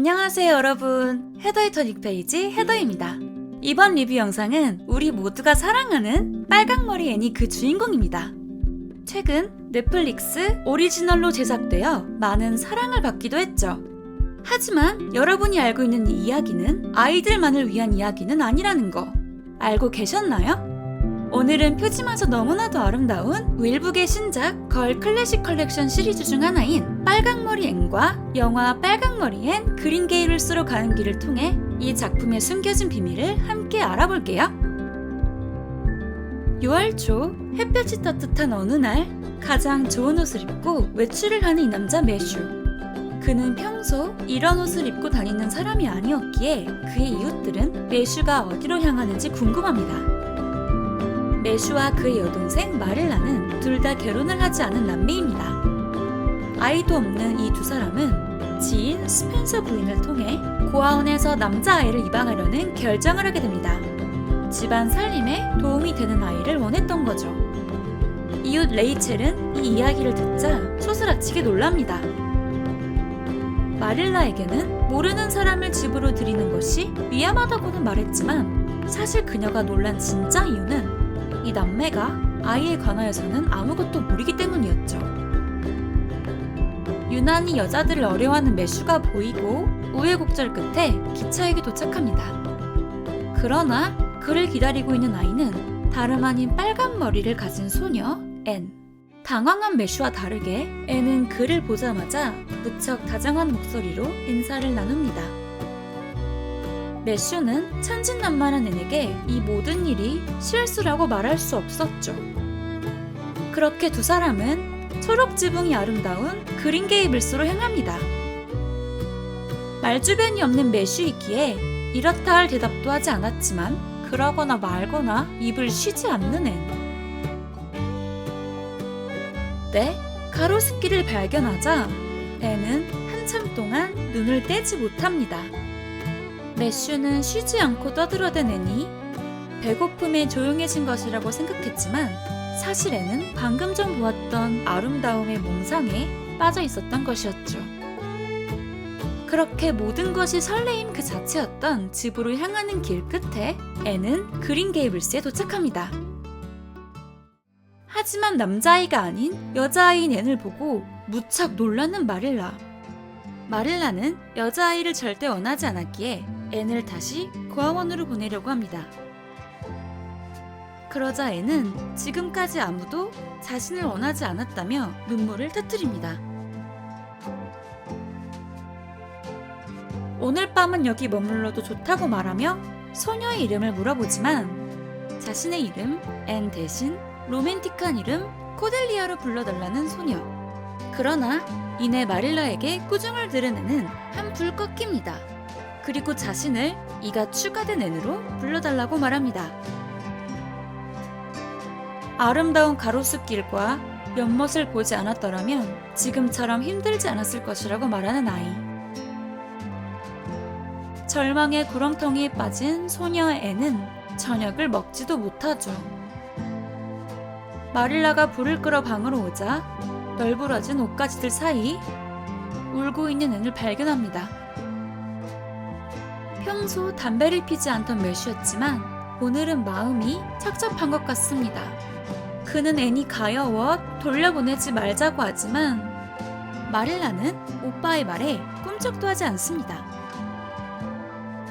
안녕하세요 여러분, 헤더의 턴 6페이지 헤더입니다. 이번 리뷰 영상은 우리 모두가 사랑하는 빨강머리 애니 그 주인공입니다. 최근 넷플릭스 오리지널로 제작되어 많은 사랑을 받기도 했죠. 하지만 여러분이 알고 있는 이 이야기는 아이들만을 위한 이야기는 아니라는 거 알고 계셨나요? 오늘은 표지마저 너무나도 아름다운 윌북의 신작 걸 클래식 컬렉션 시리즈 중 하나인 빨강머리 앤과 영화 빨강머리 앤 그린 게이블스로 가는 길을 통해 이 작품의 숨겨진 비밀을 함께 알아볼게요. 6월 초 햇볕이 따뜻한 어느 날 가장 좋은 옷을 입고 외출을 하는 이 남자 매슈. 그는 평소 이런 옷을 입고 다니는 사람이 아니었기에 그의 이웃들은 매슈가 어디로 향하는지 궁금합니다. 매슈와 그의 여동생 마릴라는 둘 다 결혼을 하지 않은 남매입니다. 아이도 없는 이 두 사람은 지인 스펜서 부인을 통해 고아원에서 남자아이를 입양하려는 결정을 하게 됩니다. 집안 살림에 도움이 되는 아이를 원했던 거죠. 이웃 레이첼은 이 이야기를 듣자 소스라치게 놀랍니다. 마릴라에게는 모르는 사람을 집으로 들이는 것이 위험하다고는 말했지만 사실 그녀가 놀란 진짜 이유는 이 남매가 아이에 관하여서는 아무것도 모르기 때문이었죠. 유난히 여자들을 어려워하는 매슈가 보이고 우여곡절 끝에 기차역에 도착합니다. 그러나 그를 기다리고 있는 아이는 다름 아닌 빨간 머리를 가진 소녀 앤. 당황한 매슈와 다르게 앤은 그를 보자마자 무척 다정한 목소리로 인사를 나눕니다. 매슈는 천진난만한 앤에게 이 모든 일이 실수라고 말할 수 없었죠. 그렇게 두 사람은 초록 지붕이 아름다운 그린 게이블스로 향합니다. 말주변이 없는 매슈이기에 이렇다 할 대답도 하지 않았지만 그러거나 말거나 입을 쉬지 않는 앤. 네, 가로수길을 발견하자 앤은 한참 동안 눈을 떼지 못합니다. 매슈는 쉬지 않고 떠들어댄 앤이 배고픔에 조용해진 것이라고 생각했지만 사실 앤은 방금 전 보았던 아름다움의 몽상에 빠져 있었던 것이었죠. 그렇게 모든 것이 설레임 그 자체였던 집으로 향하는 길 끝에 앤은 그린 게이블스에 도착합니다. 하지만 남자아이가 아닌 여자아이인 앤을 보고 무척 놀라는 마릴라. 마릴라는 여자아이를 절대 원하지 않았기에 앤을 다시 고아원으로 보내려고 합니다. 그러자 앤은 지금까지 아무도 자신을 원하지 않았다며 눈물을 터뜨립니다. 오늘 밤은 여기 머물러도 좋다고 말하며 소녀의 이름을 물어보지만 자신의 이름 앤 대신 로맨틱한 이름 코델리아로 불러달라는 소녀. 그러나 이내 마릴라에게 꾸중을 들은 앤은 한풀 꺾입니다. 그리고 자신을 이가 추가된 앤으로 불러달라고 말합니다. 아름다운 가로수길과 연못을 보지 않았더라면 지금처럼 힘들지 않았을 것이라고 말하는 아이. 절망의 구렁텅이에 빠진 소녀 앤은 저녁을 먹지도 못하죠. 마릴라가 불을 끄러 방으로 오자 널브러진 옷가지들 사이 울고 있는 앤을 발견합니다. 평소 담배를 피지 않던 매슈였지만 오늘은 마음이 착잡한 것 같습니다. 그는 앤이 가여워 돌려보내지 말자고 하지만 마릴라는 오빠의 말에 꿈쩍도 하지 않습니다.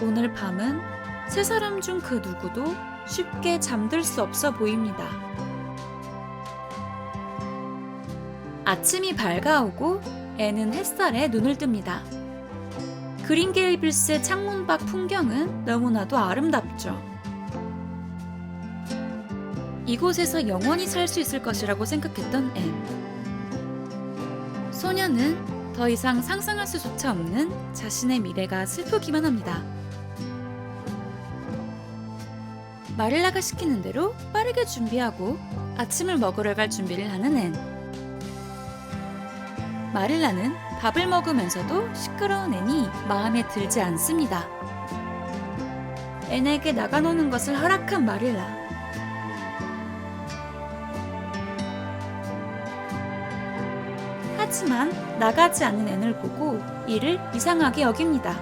오늘 밤은 세 사람 중 그 누구도 쉽게 잠들 수 없어 보입니다. 아침이 밝아오고 앤은 햇살에 눈을 뜹니다. 그린 게이블스의 창문 밖 풍경은 너무나도 아름답죠. 이곳에서 영원히 살 수 있을 것이라고 생각했던 앤. 소녀는 더 이상 상상할 수조차 없는 자신의 미래가 슬프기만 합니다. 마릴라가 시키는 대로 빠르게 준비하고 아침을 먹으러 갈 준비를 하는 앤. 마릴라는 밥을 먹으면서도 시끄러운 앤이 마음에 들지 않습니다. 앤에게 나가노는 것을 허락한 마릴라. 하지만 나가지 않는 앤을 보고 이를 이상하게 여깁니다.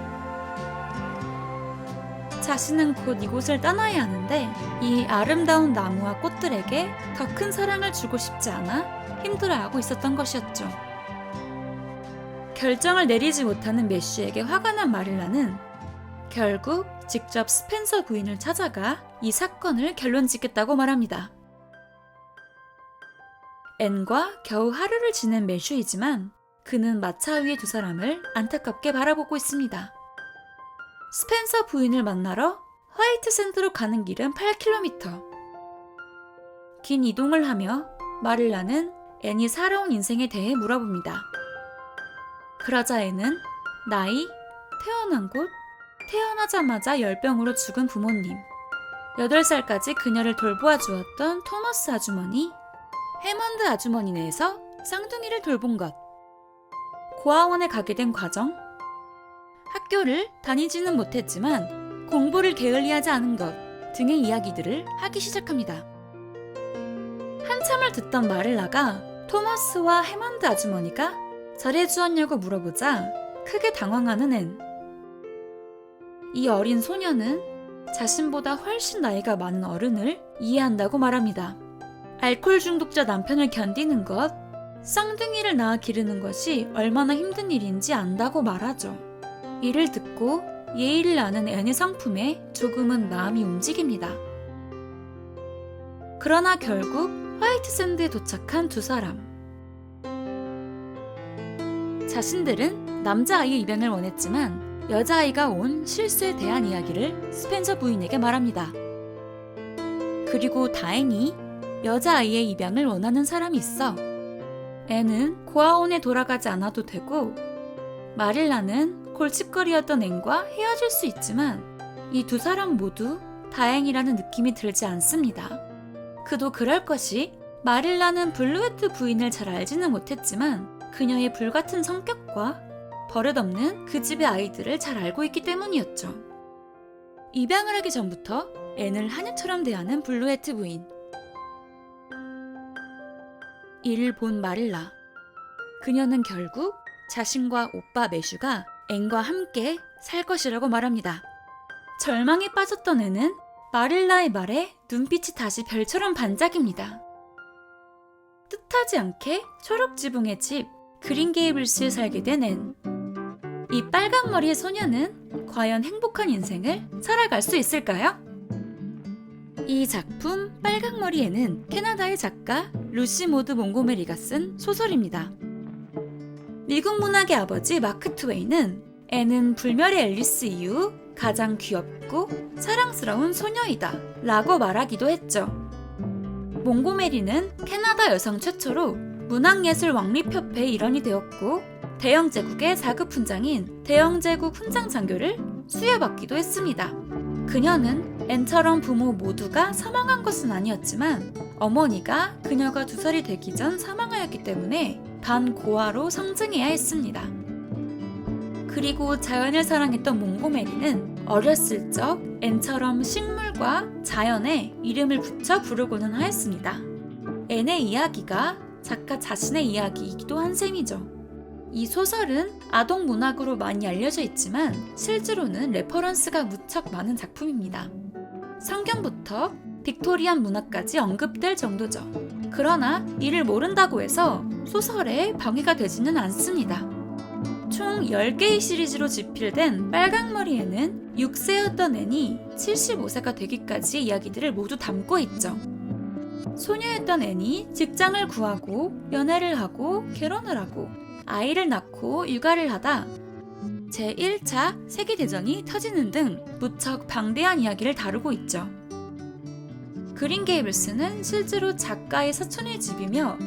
자신은 곧 이곳을 떠나야 하는데 이 아름다운 나무와 꽃들에게 더 큰 사랑을 주고 싶지 않아 힘들어하고 있었던 것이었죠. 결정을 내리지 못하는 매슈에게 화가 난 마릴라는 결국 직접 스펜서 부인을 찾아가 이 사건을 결론짓겠다고 말합니다. 앤과 겨우 하루를 지낸 매슈이지만 그는 마차 위의 두 사람을 안타깝게 바라보고 있습니다. 스펜서 부인을 만나러 화이트 샌드로 가는 길은 8km. 긴 이동을 하며 마릴라는 앤이 살아온 인생에 대해 물어봅니다. 그러자 앤은 나이, 태어난 곳, 태어나자마자 열병으로 죽은 부모님, 8살까지 그녀를 돌보아 주었던 토머스 아주머니, 해먼드 아주머니네에서 쌍둥이를 돌본 것, 고아원에 가게 된 과정, 학교를 다니지는 못했지만 공부를 게을리하지 않은 것 등의 이야기들을 하기 시작합니다. 한참을 듣던 마릴라가 토머스와 해먼드 아주머니가 잘해주었냐고 물어보자 크게 당황하는 앤. 이 어린 소녀는 자신보다 훨씬 나이가 많은 어른을 이해한다고 말합니다. 알코올 중독자 남편을 견디는 것, 쌍둥이를 낳아 기르는 것이 얼마나 힘든 일인지 안다고 말하죠. 이를 듣고 예의를 아는 앤의 성품에 조금은 마음이 움직입니다. 그러나 결국 화이트 샌드에 도착한 두 사람. 자신들은 남자아이의 입양을 원했지만 여자아이가 온 실수에 대한 이야기를 스펜서 부인에게 말합니다. 그리고 다행히 여자아이의 입양을 원하는 사람이 있어. 앤은 고아원에 돌아가지 않아도 되고 마릴라는 골칫거리였던 앤과 헤어질 수 있지만 이 두 사람 모두 다행이라는 느낌이 들지 않습니다. 그도 그럴 것이 마릴라는 블루헤트 부인을 잘 알지는 못했지만 그녀의 불같은 성격과 버릇없는 그 집의 아이들을 잘 알고 있기 때문이었죠. 입양을 하기 전부터 앤을 하녀처럼 대하는 블루헤트 부인. 이를 본 마릴라. 그녀는 결국 자신과 오빠 매슈가 앤과 함께 살 것이라고 말합니다. 절망에 빠졌던 앤은 마릴라의 말에 눈빛이 다시 별처럼 반짝입니다. 뜻하지 않게 초록 지붕의 집 그린 게이블스에 살게 된 앤. 이 빨간 머리의 소녀는 과연 행복한 인생을 살아갈 수 있을까요? 이 작품 빨강머리에는 캐나다의 작가 루시 모드 몽고메리가 쓴 소설입니다. 미국 문학의 아버지 마크 트웨인은 앤은 불멸의 앨리스 이후 가장 귀엽고 사랑스러운 소녀이다 라고 말하기도 했죠. 몽고메리는 캐나다 여성 최초로 문학예술 왕립협회의 일원이 되었고 대영제국의 4급 훈장인 대영제국 훈장 장교를 수여받기도 했습니다. 그녀는 앤처럼 부모 모두가 사망한 것은 아니었지만 어머니가 그녀가 2살이 되기 전 사망하였기 때문에 반고아로 성장해야 했습니다. 그리고 자연을 사랑했던 몽고메리는 어렸을 적 앤처럼 식물과 자연에 이름을 붙여 부르고는 하였습니다. 앤의 이야기가 작가 자신의 이야기이기도 한 셈이죠. 이 소설은 아동 문학으로 많이 알려져 있지만 실제로는 레퍼런스가 무척 많은 작품입니다. 성경부터 빅토리안 문학까지 언급될 정도죠. 그러나 이를 모른다고 해서 소설에 방해가 되지는 않습니다. 총 10개의 시리즈로 집필된 빨강머리에는 6세였던 앤이 75세가 되기까지의 이야기들을 모두 담고 있죠. 소녀였던 앤이 직장을 구하고 연애를 하고 결혼을 하고 아이를 낳고 육아를 하다 제1차 세계대전이 터지는 등 무척 방대한 이야기를 다루고 있죠. 그린 게이블스는 실제로 작가의 사촌의 집이며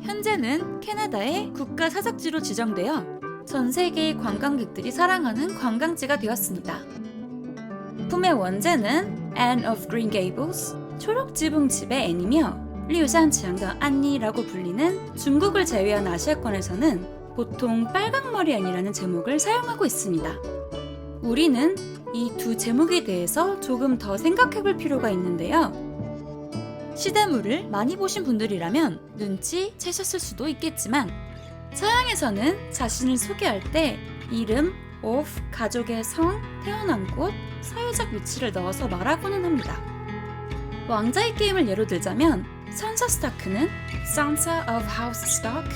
현재는 캐나다의 국가 사적지로 지정되어 전 세계의 관광객들이 사랑하는 관광지가 되었습니다. 작품의 원제는 Anne of Green Gables, 초록지붕집의 앤이며 류산치앙더 안니라고 불리는 중국을 제외한 아시아권에서는 보통 빨강머리 앤이라는 제목을 사용하고 있습니다. 우리는 이 두 제목에 대해서 조금 더 생각해볼 필요가 있는데요. 시대물을 많이 보신 분들이라면 눈치채셨을 수도 있겠지만 서양에서는 자신을 소개할 때 이름, of, 가족의 성, 태어난 곳, 사회적 위치를 넣어서 말하고는 합니다. 왕자의 게임을 예로 들자면 산사 스타크는 Sansa of House Stark,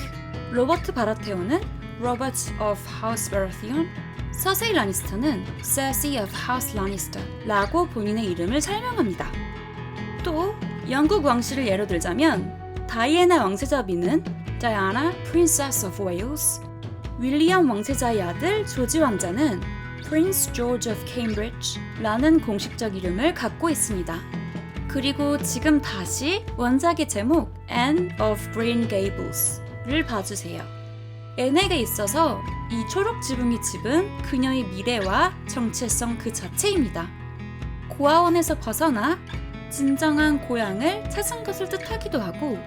로버트 바라테온은 Robert of House Baratheon, 서세이 라니스터는 Cersei of House Lannister 라고 본인의 이름을 설명합니다. 또 영국 왕실을 예로 들자면 다이애나 왕세자비는 Diana Princess of Wales, 윌리엄 왕세자의 아들 조지 왕자는 Prince George of Cambridge 라는 공식적 이름을 갖고 있습니다. 그리고 지금 다시 원작의 제목 Anne of Green Gables를 봐주세요. 앤에게 있어서 이 초록 지붕의 집은 그녀의 미래와 정체성 그 자체입니다. 고아원에서 벗어나 진정한 고향을 찾은 것을 뜻하기도 하고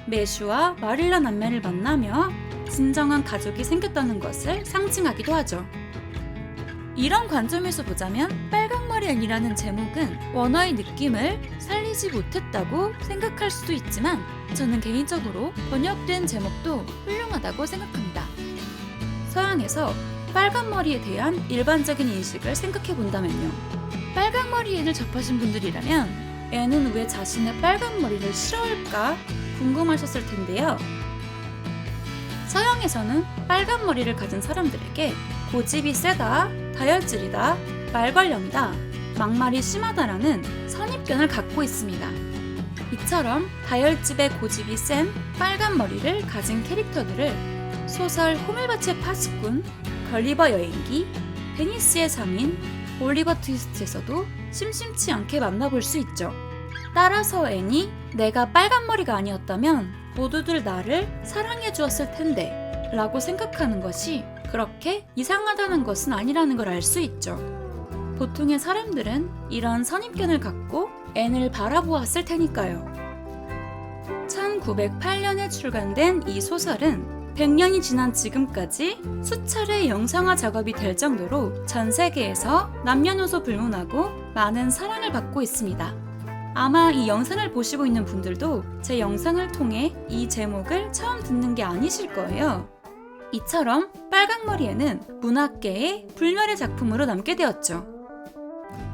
매슈와 마릴라 남매를 만나며 진정한 가족이 생겼다는 것을 상징하기도 하죠. 이런 관점에서 보자면 빨강머리 앤이라는 제목은 원어의 느낌을 살리지 못했다고 생각할 수도 있지만 저는 개인적으로 번역된 제목도 훌륭하다고 생각합니다. 서양에서 빨간머리에 대한 일반적인 인식을 생각해 본다면요. 빨강머리 앤을 접하신 분들이라면 앤은 왜 자신의 빨간머리를 싫어할까 궁금하셨을 텐데요. 서양에서는 빨간 머리를 가진 사람들에게 고집이 세다, 다혈질이다, 말괄량이다, 막말이 심하다라는 선입견을 갖고 있습니다. 이처럼 다혈질의 고집이 센 빨간 머리를 가진 캐릭터들을 소설 호밀밭의 파수꾼, 걸리버 여행기, 베니스의 상인, 올리버 트위스트에서도 심심치 않게 만나볼 수 있죠. 따라서 앤이 내가 빨간 머리가 아니었다면 모두들 나를 사랑해 주었을 텐데 라고 생각하는 것이 그렇게 이상하다는 것은 아니라는 걸 알 수 있죠. 보통의 사람들은 이런 선입견을 갖고 앤을 바라보았을 테니까요. 1908년에 출간된 이 소설은 100년이 지난 지금까지 수차례 영상화 작업이 될 정도로 전 세계에서 남녀노소 불문하고 많은 사랑을 받고 있습니다. 아마 이 영상을 보시고 있는 분들도 제 영상을 통해 이 제목을 처음 듣는 게 아니실 거예요. 이처럼 빨강머리에는 문학계의 불멸의 작품으로 남게 되었죠.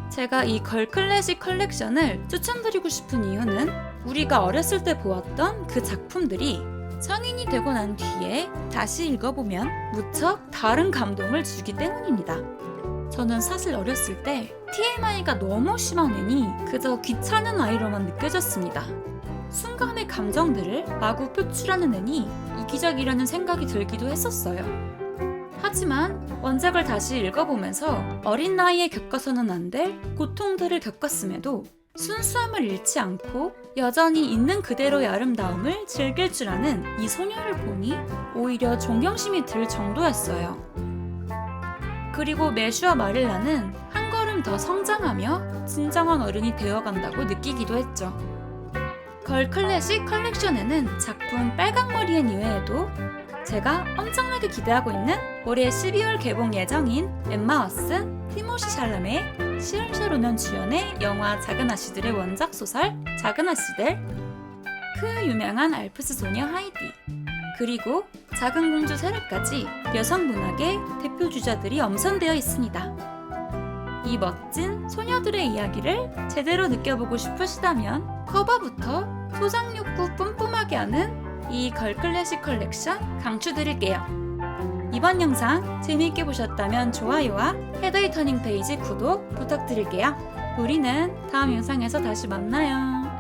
제가 이 걸클래식 컬렉션을 추천드리고 싶은 이유는 우리가 어렸을 때 보았던 그 작품들이 성인이 되고 난 뒤에 다시 읽어보면 무척 다른 감동을 주기 때문입니다. 저는 사실 어렸을 때 TMI가 너무 심한 애니 그저 귀찮은 아이로만 느껴졌습니다. 순간의 감정들을 마구 표출하는 애니 이기적이라는 생각이 들기도 했었어요. 하지만 원작을 다시 읽어보면서 어린 나이에 겪어서는 안 될 고통들을 겪었음에도 순수함을 잃지 않고 여전히 있는 그대로의 아름다움을 즐길 줄 아는 이 소녀를 보니 오히려 존경심이 들 정도였어요. 그리고 매슈와 마릴라는 한 걸음 더 성장하며 진정한 어른이 되어간다고 느끼기도 했죠. 걸클래식 컬렉션에는 작품 빨강머리 앤 이외에도 제가 엄청나게 기대하고 있는 올해 12월 개봉 예정인 엠마 왓슨, 티모시 샬라메, 시온샤 로넌 주연의 영화 작은 아씨들의 원작 소설 작은 아씨들, 그 유명한 알프스 소녀 하이디, 그리고 작은 공주 세라까지 여성 문학의 대표 주자들이 엄선되어 있습니다. 이 멋진 소녀들의 이야기를 제대로 느껴보고 싶으시다면 커버부터 소장 욕구 뿜뿜하게 하는 이 걸클래식 컬렉션 강추드릴게요. 이번 영상 재미있게 보셨다면 좋아요와 헤더의 터닝 페이지 구독 부탁드릴게요. 우리는 다음 영상에서 다시 만나요.